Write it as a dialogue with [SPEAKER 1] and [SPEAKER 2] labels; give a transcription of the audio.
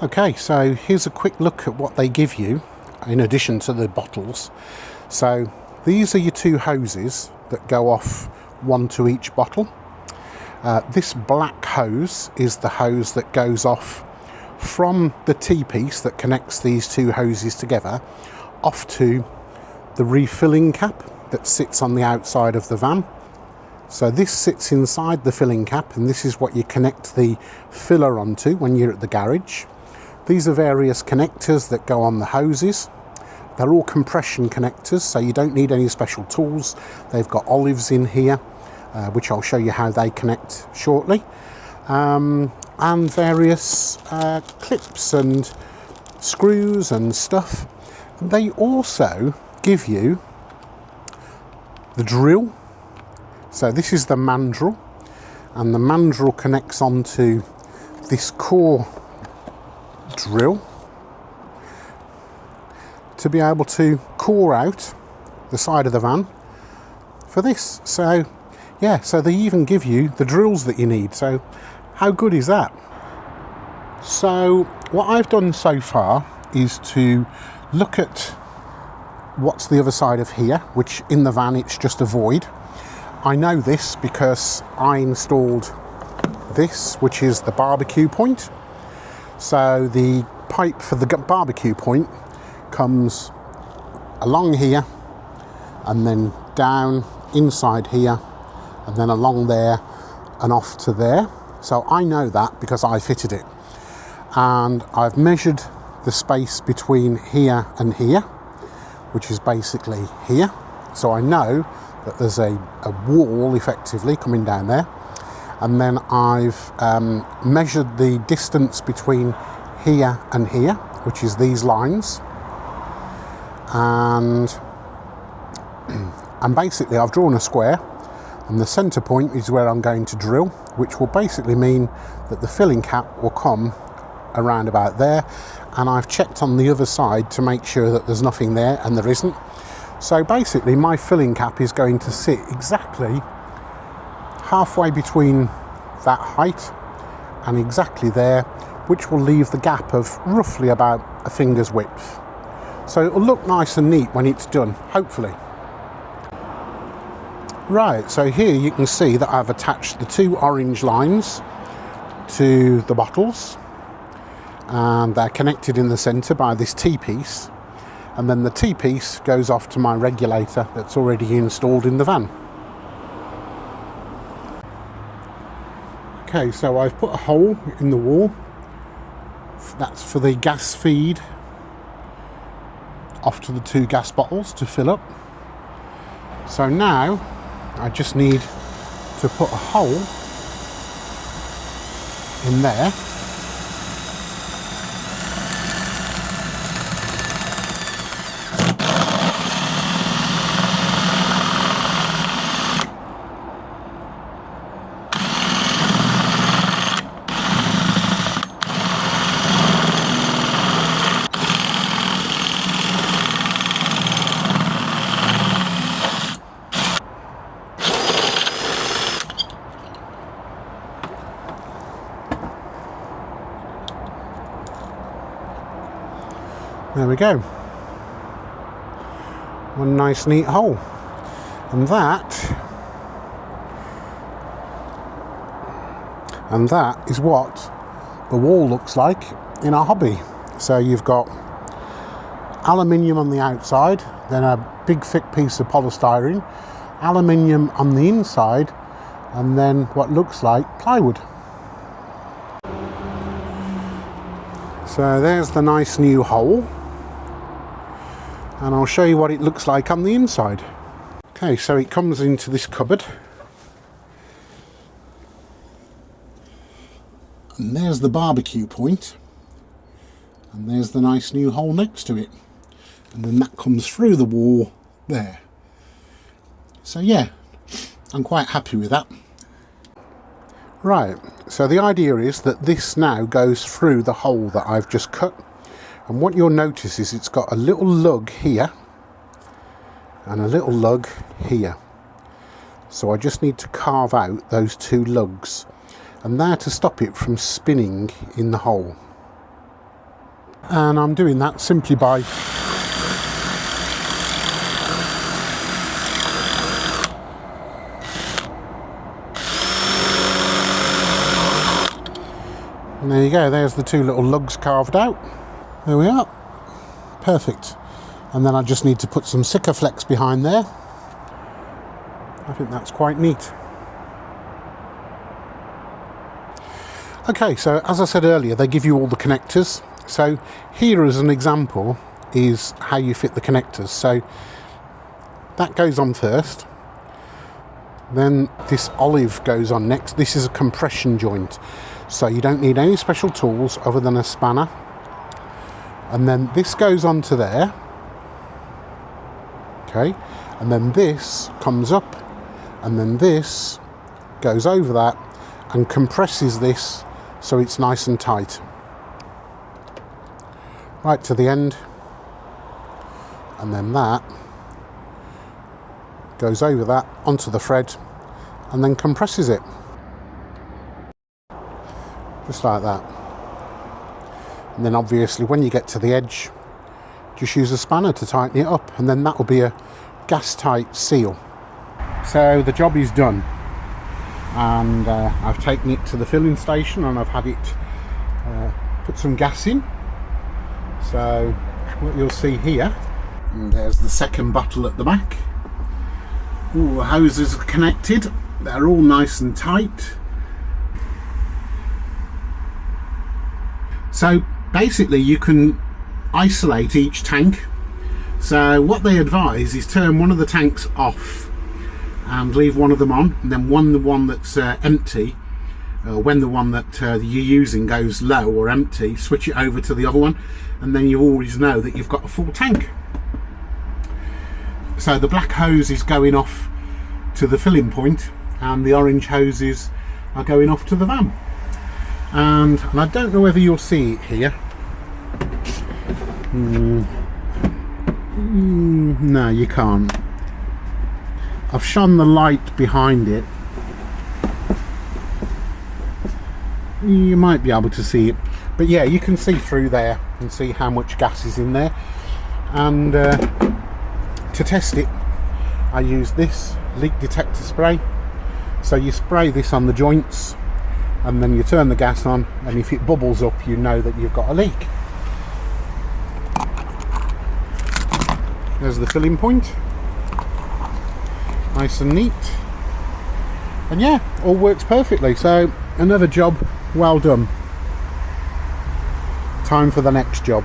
[SPEAKER 1] Okay, so here's a quick look at what they give you in addition to the bottles. So these are your two hoses that go off, one to each bottle. This black hose is the hose that goes off from the T-piece that connects these two hoses together off to the refilling cap that sits on the outside of the van. So this sits inside the filling cap, and this is what you connect the filler onto when you're at the garage. These are various connectors that go on the hoses. They're all compression connectors, so you don't need any special tools. They've got olives in here, which I'll show you how they connect shortly. And various clips and screws and stuff. They also give you the drill. So this is the mandrel, and the mandrel connects onto this core drill to be able to core out the side of the van for this. So yeah, so they even give you the drills that you need. So how good is that? So what I've done so far is to look at what's the other side of here, which in the van it's just a void. I know this because I installed this, which is the barbecue point. So the pipe for the barbecue point comes along here and then down inside here and then along there and off to there. So I know that because I fitted it, and I've measured the space between here and here, which is basically here. So I know that there's a wall effectively coming down there, and then I've measured the distance between here and here, which is these lines, and basically I've drawn a square, and the center point is where I'm going to drill, which will basically mean that the filling cap will come around about there, and I've checked on the other side to make sure that there's nothing there, and there isn't. So basically my filling cap is going to sit exactly halfway between that height and exactly there, which will leave the gap of roughly about a finger's width. So it'll look nice and neat when it's done, hopefully. Right, so here you can see that I've attached the two orange lines to the bottles, and they're connected in the centre by this T-piece. And then the T-piece goes off to my regulator that's already installed in the van. Okay, so I've put a hole in the wall. That's for the gas feed off to the two gas bottles to fill up. So now I just need to put a hole in there. There we go. One nice neat hole. And that is what the wall looks like in a hobby. So you've got aluminium on the outside, then a big thick piece of polystyrene, aluminium on the inside, and then what looks like plywood. So there's the nice new hole, and I'll show you what it looks like on the inside. Okay, so it comes into this cupboard, and there's the barbecue point, and there's the nice new hole next to it, and then that comes through the wall there. So yeah, I'm quite happy with that. Right, so the idea is that this now goes through the hole that I've just cut, and what you'll notice is it's got a little lug here and a little lug here. So I just need to carve out those two lugs, and they're to stop it from spinning in the hole. And I'm doing that simply by and there you go, there's the two little lugs carved out. There we are, perfect. And then I just need to put some Sikaflex behind there. I think that's quite neat. Okay, so as I said earlier, they give you all the connectors. So here as an example is how you fit the connectors. So that goes on first. Then this olive goes on next. This is a compression joint. So you don't need any special tools other than a spanner. And then this goes on to there. Okay, and then this comes up, and then this goes over that and compresses this so it's nice and tight. Right to the end. And then that goes over that onto the thread and then compresses it. Just like that. And then obviously when you get to the edge, just use a spanner to tighten it up, and then that will be a gas tight seal. So the job is done, and I've taken it to the filling station and I've had it put some gas in. So what you'll see here, and there's the second bottle at the back. All the hoses are connected, they're all nice and tight. So basically you can isolate each tank. So what they advise is turn one of the tanks off and leave one of them on, and then the one that's empty, when the one that you're using goes low or empty, switch it over to the other one, and then you always know that you've got a full tank. So the black hose is going off to the filling point, and the orange hoses are going off to the van. And I don't know whether you'll see it here. No, you can't. I've shone the light behind it. You might be able to see it, but yeah, you can see through there and see how much gas is in there. And to test it, I use this leak detector spray. So you spray this on the joints, and then you turn the gas on, and if it bubbles up, you know that you've got a leak. There's the filling point, nice and neat, and yeah, all works perfectly. So another job well done. Time for the next job.